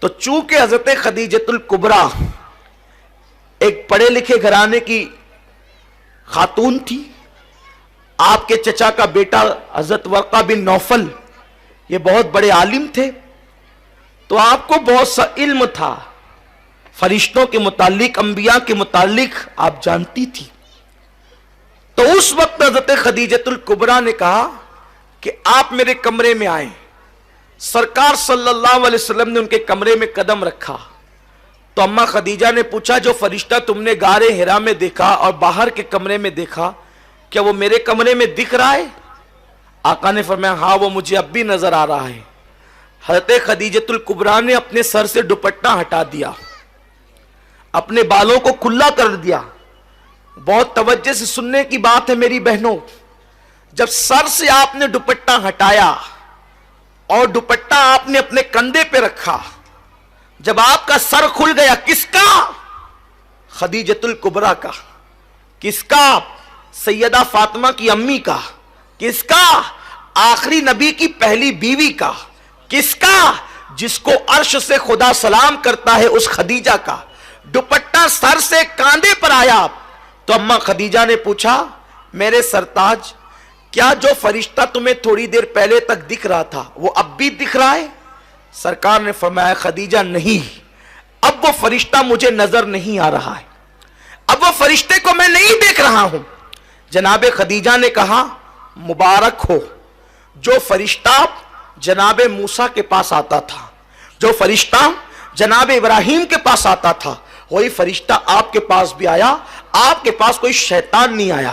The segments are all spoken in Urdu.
تو چونکہ حضرت خدیجۃ الکبریٰ ایک پڑھے لکھے گھرانے کی خاتون تھی، آپ کے چچا کا بیٹا حضرت ورقہ بن نوفل یہ بہت بڑے عالم تھے، تو آپ کو بہت سا علم تھا، فرشتوں کے متعلق، انبیاء کے متعلق آپ جانتی تھی۔ تو اس وقت حضرت خدیجۃ الکبریٰ نے کہا کہ آپ میرے کمرے میں آئیں۔ سرکار صلی اللہ علیہ وسلم نے ان کے کمرے میں قدم رکھا تو اماں خدیجہ نے پوچھا، جو فرشتہ تم نے غار حرا میں دیکھا اور باہر کے کمرے میں دیکھا، کیا وہ میرے کمرے میں دکھ رہا ہے؟ آقا نے فرمایا ہاں، وہ مجھے اب بھی نظر آ رہا ہے۔ حضرت خدیجۃ الکبریٰ نے اپنے سر سے دوپٹہ ہٹا دیا، اپنے بالوں کو کھلا کر دیا۔ بہت توجہ سے سننے کی بات ہے میری بہنوں، جب سر سے آپ نے دوپٹہ ہٹایا اور دوپٹہ آپ نے اپنے کندھے پہ رکھا، جب آپ کا سر کھل گیا، کس کا؟ خدیجۃ الکبریٰ کا۔ کس کا؟ سیدہ فاطمہ کی امی کا۔ کس کا؟ آخری نبی کی پہلی بیوی کا۔ کس کا؟ جس کو عرش سے خدا سلام کرتا ہے اس خدیجہ کا۔ دوپٹہ سر سے کاندھے پر آیا تو اماں خدیجہ نے پوچھا، میرے سرتاج، کیا جو فرشتہ تمہیں تھوڑی دیر پہلے تک دکھ رہا تھا وہ اب بھی دکھ رہا ہے؟ سرکار نے فرمایا خدیجہ نہیں، اب وہ فرشتہ مجھے نظر نہیں آ رہا ہے، اب وہ فرشتے کو میں نہیں دیکھ رہا ہوں۔ جناب خدیجہ نے کہا مبارک ہو، جو فرشتہ جناب موسیٰ کے پاس آتا تھا، جو فرشتہ جناب ابراہیم کے پاس آتا تھا، وہی فرشتہ آپ کے پاس بھی آیا۔ آپ کے پاس کوئی شیطان نہیں آیا۔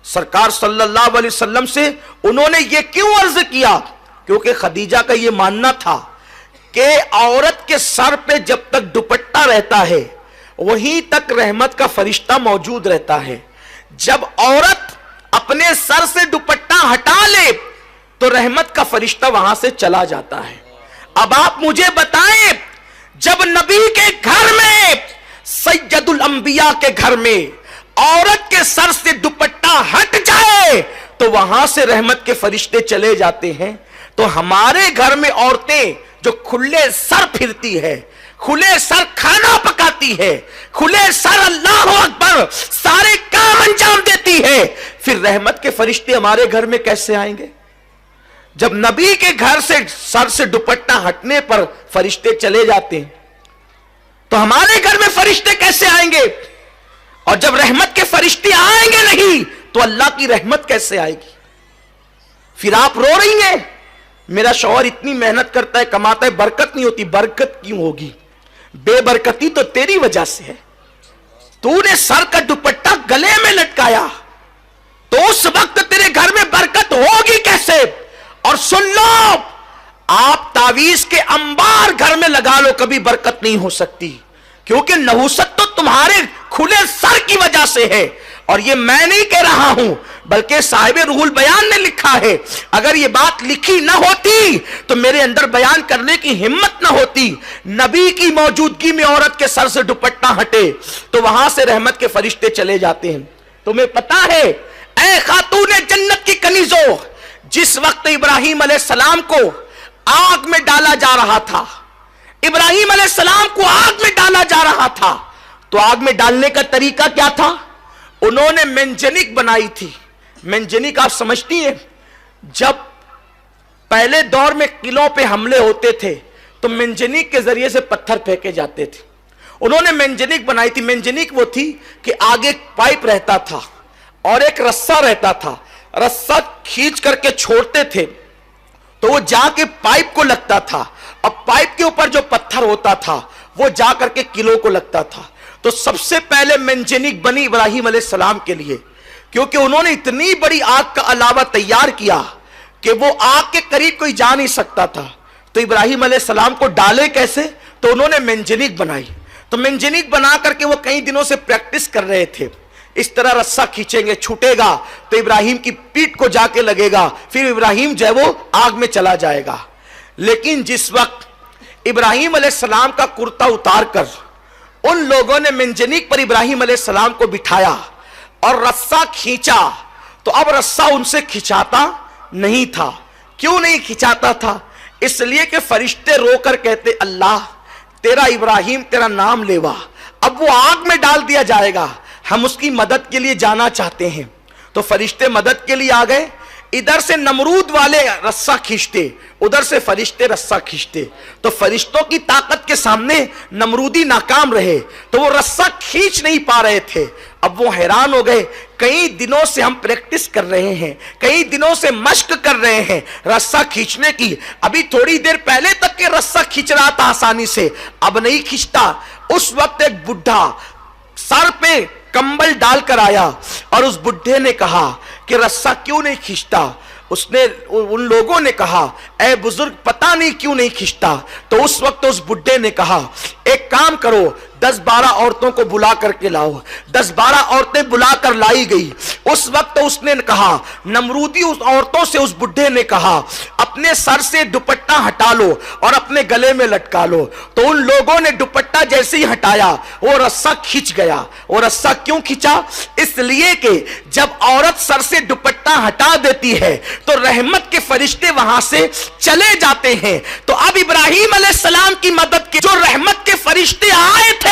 سرکار صلی اللہ علیہ وسلم سے انہوں نے یہ کیوں عرض کیا؟ کیونکہ خدیجہ کا یہ ماننا تھا کہ عورت کے سر پہ جب تک دوپٹہ رہتا ہے وہیں تک رحمت کا فرشتہ موجود رہتا ہے، جب عورت اپنے سر سے دوپٹہ ہٹا لے تو رحمت کا فرشتہ وہاں سے چلا جاتا ہے۔ اب آپ مجھے بتائیں، جب نبی کے گھر میں، سید الانبیاء کے گھر میں عورت کے سر سے دوپٹہ ہٹ جائے تو وہاں سے رحمت کے فرشتے چلے جاتے ہیں، تو ہمارے گھر میں عورتیں جو کھلے سر پھرتی ہے، کھلے سر کھانا پکاتی ہے، کھلے سر اللہ اکبر سارے کام انجام دیتی ہے، پھر رحمت کے فرشتے ہمارے گھر میں کیسے آئیں گے؟ جب نبی کے گھر سے سر سے دوپٹہ ہٹنے پر فرشتے چلے جاتے ہیں تو ہمارے گھر میں فرشتے کیسے آئیں گے؟ اور جب رحمت کے فرشتے آئیں گے نہیں تو اللہ کی رحمت کیسے آئے گی؟ پھر آپ رو رہی ہیں، میرا شوہر اتنی محنت کرتا ہے، کماتا ہے، برکت نہیں ہوتی۔ برکت کیوں ہوگی؟ بے برکتی تو تیری وجہ سے ہے۔ تو نے سر کا دوپٹہ گلے میں لٹکایا تو اس وقت تیرے گھر میں برکت ہوگی کیسے؟ اور سن لو، آپ تعویذ کے انبار گھر میں لگا لو، کبھی برکت نہیں ہو سکتی، کیونکہ نحوست تو تمہارے کھلے سر کی وجہ سے ہے۔ اور یہ میں نہیں کہہ رہا ہوں بلکہ صاحب روح البیان نے لکھا ہے۔ اگر یہ بات لکھی نہ ہوتی تو میرے اندر بیان کرنے کی ہمت نہ ہوتی۔ نبی کی موجودگی میں عورت کے سر سے دوپٹہ ہٹے تو وہاں سے رحمت کے فرشتے چلے جاتے ہیں۔ تمہیں پتا ہے اے خاتون جنت کی کنیزوں، جس وقت ابراہیم علیہ السلام کو آگ میں ڈالا جا رہا تھا، ابراہیم علیہ السلام کو آگ میں ڈالا جا رہا تھا، تو آگ میں ڈالنے کا طریقہ کیا تھا؟ انہوں نے منجنیق بنائی تھی۔ منجنیق آپ سمجھتی ہیں، جب پہلے دور میں قلعوں پہ حملے ہوتے تھے تو منجنیق کے ذریعے سے پتھر پھینکے جاتے تھے۔ انہوں نے منجنیق بنائی تھی۔ منجنیق وہ تھی کہ آگے پائپ رہتا تھا اور ایک رسہ رہتا تھا، رسہ کھینچ کر کے چھوڑتے تھے تو وہ جا کے پائپ کو لگتا تھا، اب پائپ کے اوپر جو پتھر ہوتا تھا وہ جا کر کے قلعوں کو لگتا تھا۔ تو سب سے پہلے منجنیق بنی ابراہیم علیہ السلام کے لیے، کیونکہ انہوں نے اتنی بڑی آگ کا علاوہ تیار کیا کہ وہ آگ کے قریب کوئی جا نہیں سکتا تھا، تو ابراہیم علیہ السلام کو ڈالے کیسے؟ تو انہوں نے منجنیق بنائی۔ تو منجنیق بنا کر کے وہ کئی دنوں سے پریکٹس کر رہے تھے، اس طرح رسہ کھینچیں گے، چھوٹے گا تو ابراہیم کی پیٹھ کو جا کے لگے گا، پھر ابراہیم جو ہے وہ آگ میں چلا جائے گا۔ لیکن جس وقت ابراہیم علیہ السلام کا کرتا اتار کر ان لوگوں نے منجنیق پر ابراہیم علیہ السلام کو بٹھایا اور رسہ کھینچا تو اب رسہ ان سے کھچاتا نہیں تھا۔ کیوں نہیں کھچاتا تھا؟ اس لیے کہ فرشتے رو کر کہتے اللہ تیرا ابراہیم تیرا نام لیوا، اب وہ آگ میں ڈال دیا جائے گا، ہم اس کی مدد کے لیے جانا چاہتے ہیں۔ تو فرشتے مدد کے لیے آ گئے، ادھر سے نمرود والے رسہ کھینچتے، ادھر سے فرشتے رسہ کھینچتے، تو فرشتوں کی طاقت کے سامنے نمرودی ناکام رہے، تو وہ رسہ کھینچ نہیں پا رہے تھے۔ اب وہ حیران ہو گئے، کئی دنوں سے ہم پریکٹس کر رہے ہیں، کئی دنوں سے مشق کر رہے ہیں رسہ کھینچنے کی، ابھی تھوڑی دیر پہلے تک کہ رسہ کھینچ رہا تھا آسانی سے، اب نہیں کھینچتا۔ اس وقت ایک بڈھا سر پہ کمبل ڈال کر آیا اور اس بڈھے نے کہا کہ رسہ کیوں نہیں کھینچتا؟ ان لوگوں نے کہا اے بزرگ پتہ نہیں کیوں نہیں کھینچتا۔ تو اس وقت اس بڈھے نے کہا ایک کام کرو، 10-12 عورتوں کو بلا کر کے لاؤ۔ 10-12 عورتیں بلا کر لائی گئی۔ اس وقت اس نے کہا، نمرودی اس عورتوں سے اس بڈھے نے کہا اپنے سر سے دوپٹہ ہٹا لو اور اپنے گلے میں لٹکا لو۔ تو ان لوگوں نے دوپٹہ جیسے ہی ہٹایا وہ رسہ کھینچ گیا۔ وہ رسہ کیوں کھینچا؟ اس لیے کہ جب عورت سر سے دوپٹہ ہٹا دیتی ہے تو رحمت کے فرشتے وہاں سے چلے جاتے ہیں۔ تو اب ابراہیم علیہ السلام کی مدد کے جو رحمت کے فرشتے آئے تھے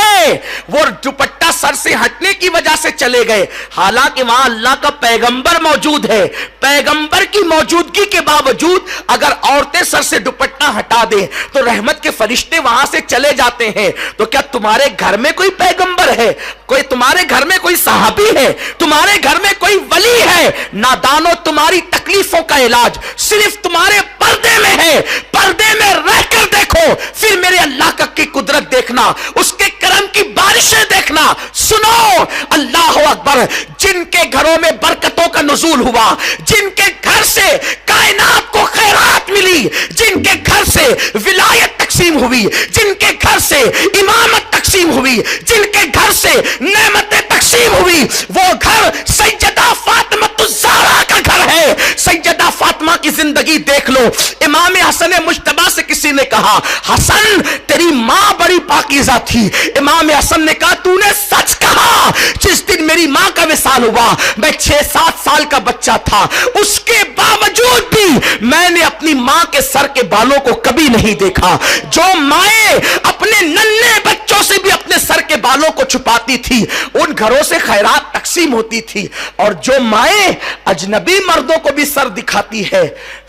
وہ دوپٹہ سر سے ہٹنے کی وجہ سے چلے گئے، حالانکہ وہاں اللہ کا پیغمبر موجود ہے۔ پیغمبر کی موجودگی کے باوجود اگر عورتیں سر سے دوپٹہ ہٹا دیں تو رحمت کے فرشتے وہاں سے چلے جاتے ہیں۔ تو کیا تمہارے گھر میں کوئی پیغمبر ہے؟ کوئی تمہارے گھر میں کوئی صحابی ہے؟ تمہارے گھر میں کوئی ولی ہے؟ نادانو، تمہاری تکلیفوں کا علاج صرف تمہارے پردے میں ہے۔ پردے میں رہ کر دیکھو، پھر میرے اللہ کی قدرت دیکھنا، اس کے کرم کی بارشیں دیکھنا۔ سنو، اللہ اکبر، جن کے گھروں میں برکتوں کا نزول ہوا، جن کے گھر سے کائنات کو خیرات ملی، جن کے گھر سے ولایت تقسیم ہوئی، جن کے گھر سے امامت تقسیم ہوئی، جن کے گھر سے نعمتیں تقسیم ہوئی، وہ گھر سیدہ فاطمہ الزہرا کا گھر ہے۔ سیدہ فاطمہ کی زندگی دیکھ لو۔ امام حسن مجتبی سے کسی نے کہا حسن تیری ماں بڑی پاکیزہ تھی۔ امام حسن نے کہا تو نے سچ کہا، جس دن میری ماں کا وصال ہوا میں 6-7 سال کا بچہ تھا، اس کے باوجود بھی میں نے اپنی ماں کے سر کے بالوں کو کبھی نہیں دیکھا۔ جو مائیں اپنے ننھے بچوں سے بھی اپنے سر کے بالوں کو چھپاتی تھی ان گھروں سے خیرات تقسیم ہوتی تھی، اور جو مائیں اجنبی مردوں کو بھی سر دکھاتی ہے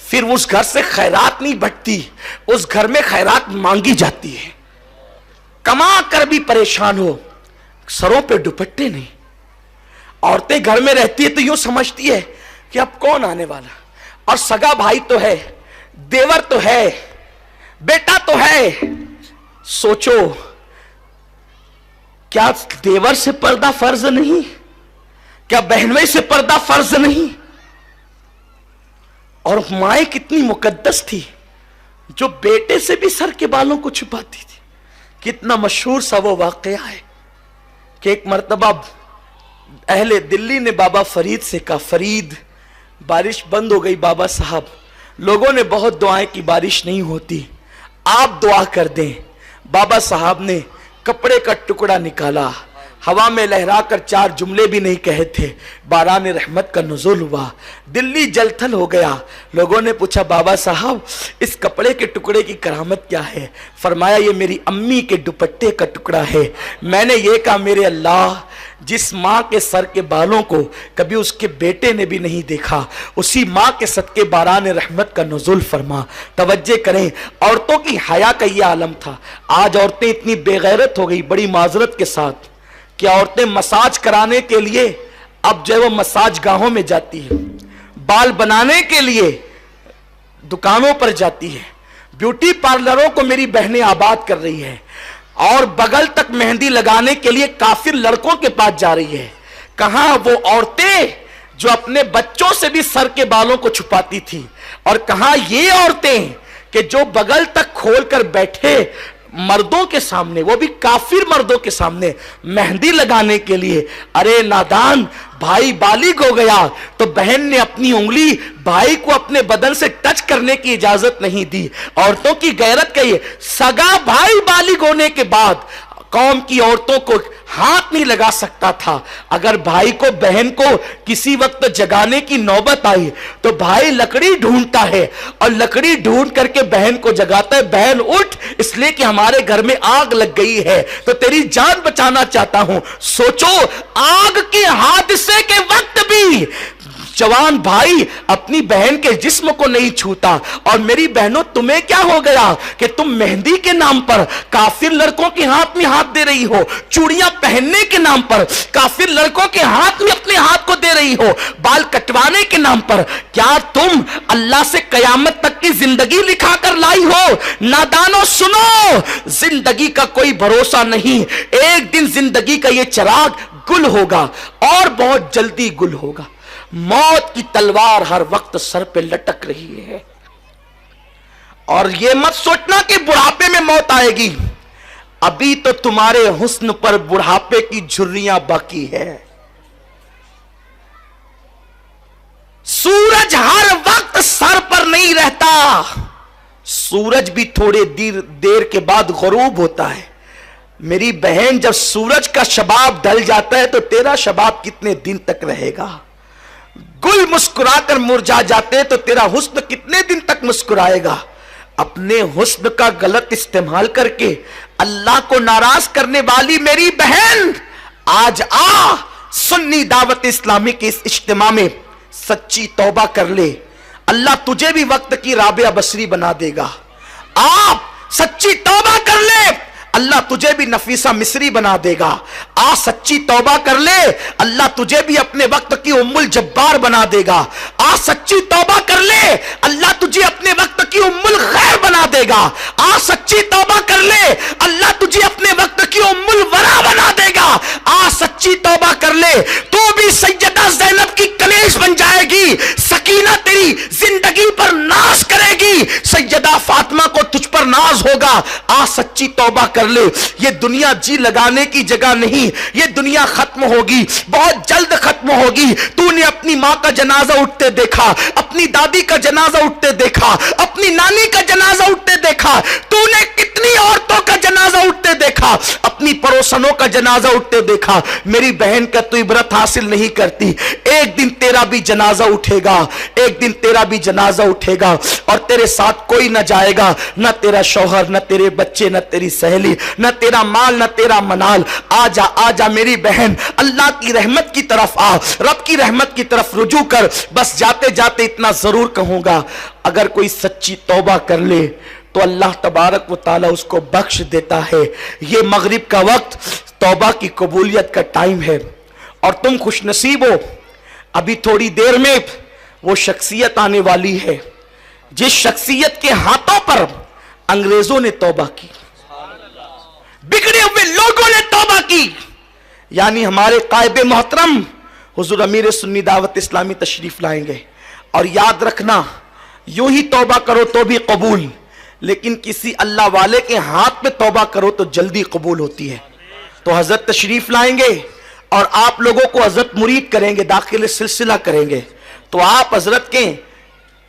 پھر اس گھر سے خیرات نہیں بٹتی، اس گھر میں خیرات مانگی جاتی ہے۔ کما کر بھی پریشان ہو، سروں پہ دوپٹے نہیں۔ عورتیں گھر میں رہتی ہے تو یوں سمجھتی ہے کہ اب کون آنے والا، اور سگا بھائی تو ہے، دیور تو ہے، بیٹا تو ہے۔ سوچو، کیا دیور سے پردہ فرض نہیں؟ کیا بہنوئی سے پردہ فرض نہیں؟ اور مائیں کتنی مقدس تھی جو بیٹے سے بھی سر کے بالوں کو چھپاتی تھی۔ کتنا مشہور سا وہ واقعہ ہے کہ ایک مرتبہ اہل دلی نے بابا فرید سے کہا فرید بارش بند ہو گئی بابا صاحب، لوگوں نے بہت دعائیں کی بارش نہیں ہوتی، آپ دعا کر دیں۔ بابا صاحب نے کپڑے کا ٹکڑا نکالا، ہوا میں لہرا کر 4 جملے بھی نہیں کہے تھے، باران رحمت کا نزول ہوا، دلی جل تھل ہو گیا۔ لوگوں نے پوچھا بابا صاحب اس کپڑے کے ٹکڑے کی کرامت کیا ہے؟ فرمایا یہ میری امی کے دوپٹے کا ٹکڑا ہے۔ میں نے یہ کہا میرے اللہ، جس ماں کے سر کے بالوں کو کبھی اس کے بیٹے نے بھی نہیں دیکھا، اسی ماں کے صدقے باران رحمت کا نزول فرما۔ توجہ کریں، عورتوں کی حیا کا یہ عالم تھا۔ آج عورتیں اتنی بے غیرت ہو گئی، بڑی معذرت کے ساتھ، کہ عورتیں مساج کرانے کے لیے اب جو ہے وہ مساج گاہوں میں جاتی ہے، بال بنانے کے لیے دکانوں پر جاتی ہے، بیوٹی پارلروں کو میری بہنیں آباد کر رہی ہے، اور بغل تک مہندی لگانے کے لیے کافر لڑکوں کے پاس جا رہی ہے۔ کہاں وہ عورتیں جو اپنے بچوں سے بھی سر کے بالوں کو چھپاتی تھی، اور کہاں یہ عورتیں کہ جو بغل تک کھول کر بیٹھے مردوں کے سامنے، وہ بھی کافر مردوں کے سامنے مہندی لگانے کے لیے۔ ارے نادان، بھائی بالغ ہو گیا تو بہن نے اپنی انگلی بھائی کو اپنے بدن سے ٹچ کرنے کی اجازت نہیں دی۔ عورتوں کی غیرت کا یہ، سگا بھائی بالغ ہونے کے بعد قوم کی عورتوں کو ہاتھ نہیں لگا سکتا تھا. اگر بھائی کو بہن کو کسی وقت جگانے کی نوبت آئی تو بھائی لکڑی ڈھونڈتا ہے اور لکڑی ڈھونڈ کر کے بہن کو جگاتا ہے, بہن اٹھ اس لیے کہ ہمارے گھر میں آگ لگ گئی ہے تو تیری جان بچانا چاہتا ہوں. سوچو آگ کے حادثے کے وقت بھی جوان بھائی اپنی بہن کے جسم کو نہیں چھوتا. اور میری بہنوں تمہیں کیا ہو گیا کہ تم مہندی کے نام پر کافر لڑکوں کے ہاتھ میں ہاتھ دے رہی ہو, چوڑیاں پہننے کے نام پر کافر لڑکوں کے ہاتھ میں اپنے ہاتھ کو دے رہی ہو, بال کٹوانے کے نام پر. کیا تم اللہ سے قیامت تک کی زندگی لکھا کر لائی ہو؟ نادانو سنو, زندگی کا کوئی بھروسہ نہیں. ایک دن زندگی کا یہ چراغ گل ہوگا اور بہت جلدی گل ہوگا. موت کی تلوار ہر وقت سر پہ لٹک رہی ہے. اور یہ مت سوچنا کہ بڑھاپے میں موت آئے گی, ابھی تو تمہارے حسن پر بڑھاپے کی جھریاں باقی ہے. سورج ہر وقت سر پر نہیں رہتا, سورج بھی تھوڑے دیر کے بعد غروب ہوتا ہے. میری بہن جب سورج کا شباب ڈھل جاتا ہے تو تیرا شباب کتنے دن تک رہے گا؟ گل مسکرا کر مرجھا جاتے ہیں تو تیرا حسن کتنے دن تک مسکرائے گا؟ اپنے حسن کا غلط استعمال کر کے اللہ کو ناراض کرنے والی میری بہن, آج آ سنی دعوت اسلامی کے اس اجتماع میں سچی توبہ کر لے. اللہ تجھے بھی وقت کی رابعہ بصری بنا دے گا. آپ سچی توبہ کر لے, اللہ تجھے بھی نفیسہ مصری بنا دے گا. سچی توبہ کر لے, اللہ تجھے بھی اپنے وقت کی ام الجبار بنا دے گا. سچی توبہ کر لے, اللہ تجھے اپنے وقت کی ام الخیر بنا دے گا. سچی توبہ کر لے, اللہ تجھے اپنے وقت کی ام الورا بنا دے گا. سچی توبہ کر لے, تو بھی سیدہ زینب کی کلیش بن جائے گی. سکینہ تیری زندگی پر ناز کرے گی, سیدہ فاطمہ کو تجھ پر ناز ہوگا. سچی توبہ کر لے. یہ دنیا جی لگانے کی جگہ نہیں, یہ دنیا ختم ہوگی, بہت جلد ختم ہوگی. تو نے اپنی ماں کا جنازہ اٹھتے دیکھا, اپنی دادی کا جنازہ اٹھتے دیکھا, اپنی نانی کا جنازہ اٹھتے دیکھا, تو نے کتنی عورتوں کا جنازہ اٹھتے دیکھا, اپنی پڑوسنوں کا جنازہ اٹھتے دیکھا. میری بہن کا تو عبرت حاصل نہیں کرتی. ایک دن تیرا بھی جنازہ اٹھے گا, ایک دن تیرا بھی جنازہ اٹھے گا اور تیرے ساتھ کوئی نہ جائے گا, نہ تیرا شوہر, نہ تیرے بچے, نہ تیری سہیلی, نہ تیرا مال, نہ تیرا منال. آجا آجا میری بہن, اللہ کی رحمت کی طرف آ, رب کی رحمت کی طرف رجوع کر. بس جاتے جاتے اتنا ضرور کہوں گا, اگر کوئی سچی توبہ کر لے تو اللہ تبارک و تعالی اس کو بخش دیتا ہے. یہ مغرب کا وقت توبہ کی قبولیت کا ٹائم ہے اور تم خوش نصیب ہو. ابھی تھوڑی دیر میں وہ شخصیت آنے والی ہے جس شخصیت کے ہاتھوں پر انگریزوں نے توبہ کی, بگڑے ہوئے لوگوں نے توبہ کی. یعنی ہمارے قائب محترم حضور امیر سنی دعوت اسلامی تشریف لائیں گے. اور یاد رکھنا, یوں ہی توبہ کرو تو بھی قبول, لیکن کسی اللہ والے کے ہاتھ پہ توبہ کرو تو جلدی قبول ہوتی ہے. تو حضرت تشریف لائیں گے اور آپ لوگوں کو حضرت مرید کریں گے, داخل سلسلہ کریں گے. تو آپ حضرت کے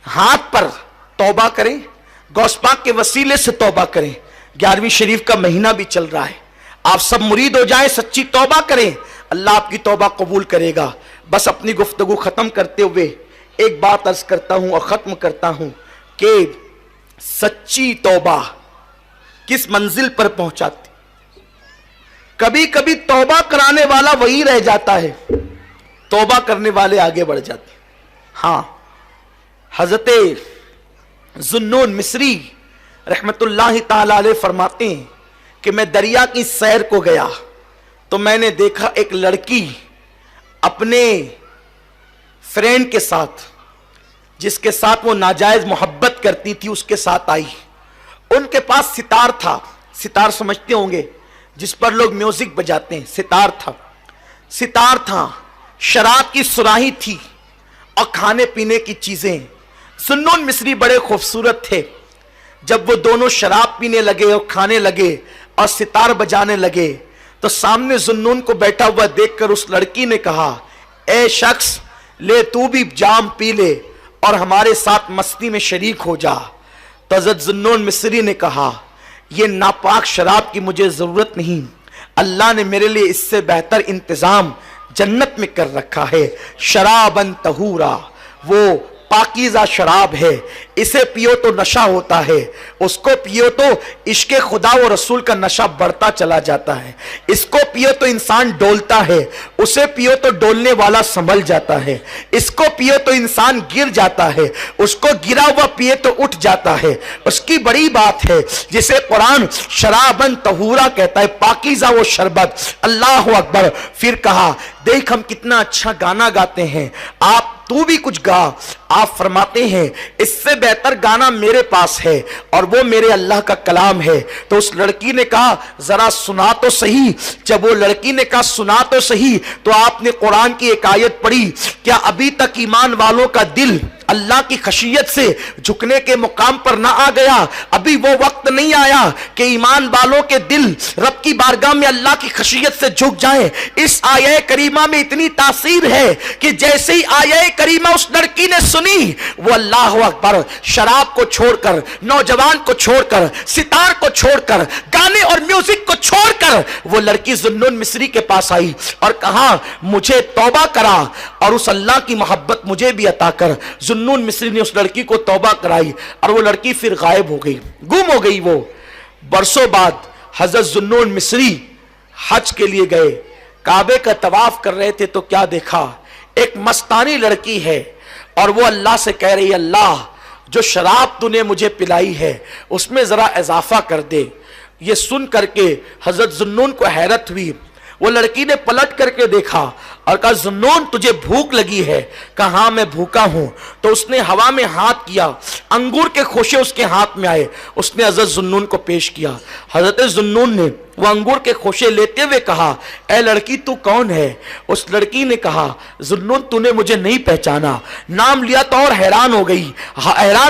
ہاتھ پر توبہ کریں, غوث پاک کے وسیلے سے توبہ کریں. 11ویں شریف کا مہینہ بھی چل رہا ہے, آپ سب مرید ہو جائیں, سچی توبہ کریں, اللہ آپ کی توبہ قبول کرے گا. بس اپنی گفتگو ختم کرتے ہوئے ایک بات عرض کرتا ہوں اور ختم کرتا ہوں کہ سچی توبہ کس منزل پر پہنچاتی. کبھی کبھی توبہ کرانے والا وہی رہ جاتا ہے, توبہ کرنے والے آگے بڑھ جاتے. ہاں, حضرت ذوالنون مصری رحمت اللہ تعالی علیہ فرماتے ہیں کہ میں دریا کی سیر کو گیا تو میں نے دیکھا ایک لڑکی اپنے فرینڈ کے ساتھ, جس کے ساتھ وہ ناجائز محبت کرتی تھی, اس کے ساتھ آئی. ان کے پاس ستار تھا, ستار سمجھتے ہوں گے جس پر لوگ میوزک بجاتے ہیں, ستار تھا, شراب کی سراہی تھی اور کھانے پینے کی چیزیں. ذوالنون مصری بڑے خوبصورت تھے. جب وہ دونوں شراب پینے لگے اور کھانے لگے اور ستار بجانے لگے تو سامنے ذوالنون کو بیٹھا ہوا دیکھ کر اس لڑکی نے کہا, اے شخص, لے تو بھی جام پی لے اور ہمارے ساتھ مستی میں شریک ہو جا. تو حضرت ذوالنون مصری نے کہا, یہ ناپاک شراب کی مجھے ضرورت نہیں, اللہ نے میرے لیے اس سے بہتر انتظام جنت میں کر رکھا ہے. شرابن طہورا، وہ پاکیزہ شراب ہے، اسے پیو تو نشہ ہوتا ہے، اس کو پیو تو عشق خدا و رسول کا نشہ بڑھتا چلا جاتا ہے، اس کو پیو تو انسان ڈولتا ہے، اسے پیو تو ڈولنے والا سنبھل جاتا ہے، اس کو پیو تو انسان گر جاتا ہے، اس کو گرا ہوا پیے تو اٹھ جاتا ہے. اس کی بڑی بات ہے جسے قرآن شرابن طہورا کہتا ہے، پاکیزہ وہ شربت. اللہ اکبر. پھر کہا دیکھ ہم کتنا اچھا گانا گاتے ہیں، آپ تو بھی کچھ گا. آپ فرماتے ہیں اس سے بہتر گانا میرے پاس ہے اور وہ میرے اللہ کا کلام ہے. تو اس لڑکی نے کہا ذرا سنا تو صحیح. جب وہ لڑکی نے کہا سنا تو صحیح، تو آپ نے قرآن کی ایک آیت پڑھی، کیا ابھی تک ایمان والوں کا دل اللہ کی خشیت سے جھکنے کے مقام پر نہ آ گیا؟ ابھی وہ وقت نہیں آیا کہ ایمان والوں کے دل رب کی بارگاہ میں اللہ کی خشیت سے جھک جائیں. اس آیہ کریمہ میں اتنی تاثیر ہے کہ جیسے ہی آیہ کریمہ اس لڑکی نے سنی، وہ اللہ اکبر شراب کو چھوڑ کر، نوجوان کو چھوڑ کر، ستار کو چھوڑ کر، گانے اور میوزک کو چھوڑ کر وہ لڑکی ذوالنون مصری کے پاس آئی اور کہا مجھے توبہ کرا اور اس اللہ کی محبت مجھے بھی عطا کر. ذوالنون مصری نے اس لڑکی کو توبہ کرائی اور وہ لڑکی پھر غائب ہو گئی، گم ہو گئی. وہ برسوں بعد حضرت ذوالنون مصری حج کے لیے گئے، کعبے کا طواف کر رہے تھے تو کیا دیکھا؟ ایک مستانی لڑکی ہے اور وہ اللہ سے کہہ رہی ہے اللہ جو شراب تو نے مجھے پلائی ہے اس میں ذرا اضافہ کر دے. یہ سن کر کے حضرت ذوالنون کو حیرت ہوئی. وہ لڑکی نے پلٹ کر کے دیکھا اور کہا ذوالنون تجھے بھوک لگی ہے؟ کہا ہاں میں بھوکا ہوں. تو اس نے ہوا میں ہاتھ کیا، انگور کے خوشے اس کے ہاتھ میں آئے، اس نے حضرت ذوالنون کو پیش کیا. حضرت ذوالنون نے وہ انگور کے خوشے لیتے ہوئے کہا اے لڑکی تو کون ہے؟ اس لڑکی نے کہا ذوالنون تو نے مجھے نہیں پہچانا. نام لیا تو اور حیران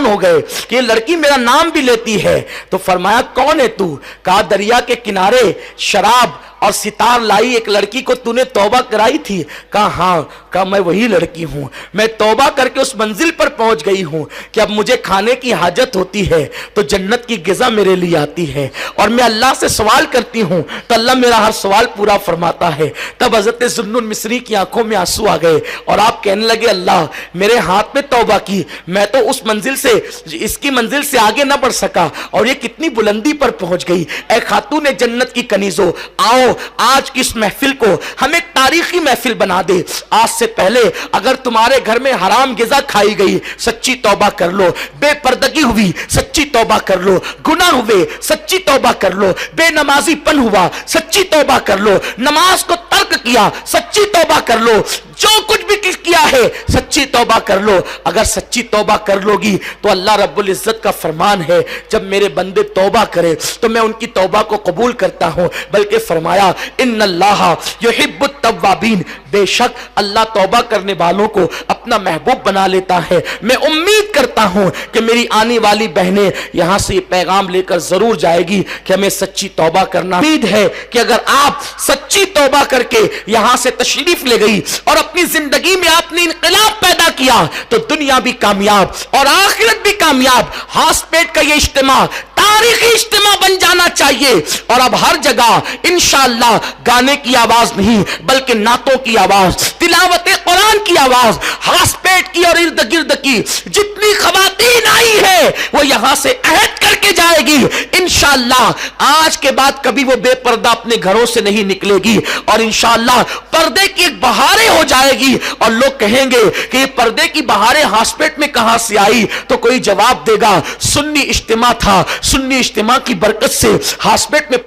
ہو گئے کہ یہ لڑکی میرا نام بھی لیتی ہے. تو فرمایا کون ہے تو؟ کہا دریا کے کنارے شراب اور ستار لائی ایک لڑکی کو تو نے توبہ کرائی تھی. کہا ہاں. کہا میں وہی لڑکی ہوں، میں توبہ کر کے اس منزل پر پہنچ گئی ہوں کہ اب مجھے کھانے کی حاجت ہوتی ہے تو جنت کی غذا میرے لیے آتی ہے اور میں اللہ سے سوال کرتی ہوں تو اللہ میرا ہر سوال پورا فرماتا ہے. تب حضرت ذوالنون مصری کی آنکھوں میں آنسو آ گئے اور آپ کہنے لگے اللہ میرے ہاتھ میں توبہ کی، میں تو اس منزل سے اس کی منزل سے آگے نہ بڑھ سکا اور یہ کتنی بلندی پر پہنچ گئی. اے خاتون جنت کی کنیزو، آؤ آج کی اس محفل کو ہم ایک تاریخی محفل بنا دے. آج سے پہلے اگر تمہارے گھر میں حرام غذا کھائی گئی سچی توبہ کر لو، بے پردگی ہوئی سچی توبہ کر لو، گناہ ہوئے سچی توبہ کر لو، بے نمازی پن ہوا سچی توبہ کر لو، نماز کو ترک کیا سچی توبہ کر لو، جو کچھ بھی کیا ہے سچی توبہ کر لو. اگر سچی توبہ کر لو گی تو اللہ رب العزت کا فرمان ہے جب میرے بندے توبہ کرے تو میں ان کی توبہ کو قبول کرتا ہوں. بلکہ فرمایا ان اللہ یحب التوابین، بے شک اللہ توبہ کرنے والوں کو اپنا محبوب بنا لیتا ہے. میں امید کرتا ہوں کہ میری آنے والی بہنیں یہاں سے یہ پیغام لے کر ضرور جائے گی کہ ہمیں سچی توبہ کرنا. امید ہے کہ اگر آپ سچی توبہ کر کے یہاں سے تشریف لے گئی اور اپنی زندگی میں آپ نے انقلاب پیدا کیا تو دنیا بھی کامیاب اور آخرت بھی کامیاب. ہاسپیٹ کا یہ اجتماع تاریخی اجتماع بن جانا چاہیے اور اب ہر جگہ انشاءاللہ گانے کی آواز نہیں بلکہ نعتوں کی آواز، تلاوت قرآن کی آواز، ہاسپیٹ کی اور ارد گرد کی جتنی خواتین آئی ہے وہ یہاں سے عہد کر کے جائے گی انشاءاللہ آج کے بعد کبھی وہ بے پردہ اپنے گھروں سے نہیں نکلے گی اور انشاءاللہ پردے کی ایک بہاریں ہو جائے گی اور لوگ کہیں گے کہ یہ پردے کی بہاریں ہاسپیٹ میں کہاں سے آئی؟ تو کوئی جواب دے گا سنی اجتماع تھا، سنی اجتماع کی برکت سے ہاسپیٹ میں